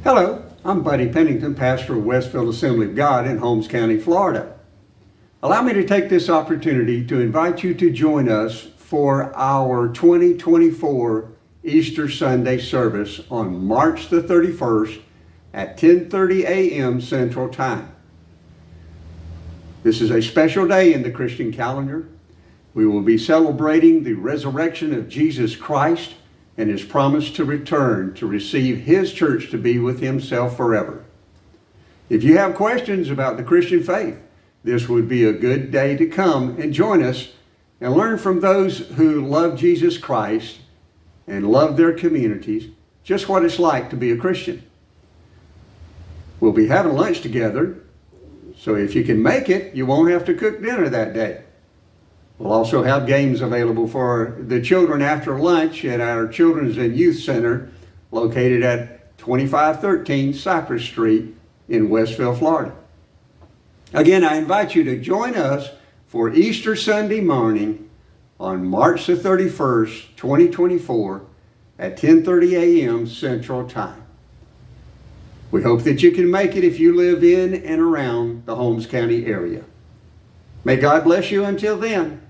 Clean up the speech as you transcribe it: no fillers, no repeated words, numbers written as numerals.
Hello, I'm Buddy Pennington, pastor of Westville Assembly of God in Holmes County, Florida. Allow me to take this opportunity to invite you to join us for our 2024 Easter Sunday service on March the 31st at 10:30 a.m. Central Time. This is a special day in the Christian calendar. We will be celebrating the resurrection of Jesus Christ and his promise to return to receive his church to be with himself forever. If you have questions about the Christian faith, this would be a good day to come and join us and learn from those who love Jesus Christ and love their communities just what it's like to be a Christian. We'll be having lunch together, so if you can make it, you won't have to cook dinner that day. We'll also have games available for the children after lunch at our Children's and Youth Center located at 2513 Cypress Street in Westville, Florida. Again, I invite you to join us for Easter Sunday morning on March the 31st, 2024 at 10:30 a.m. Central Time. We hope that you can make it if you live in and around the Holmes County area. May God bless you until then.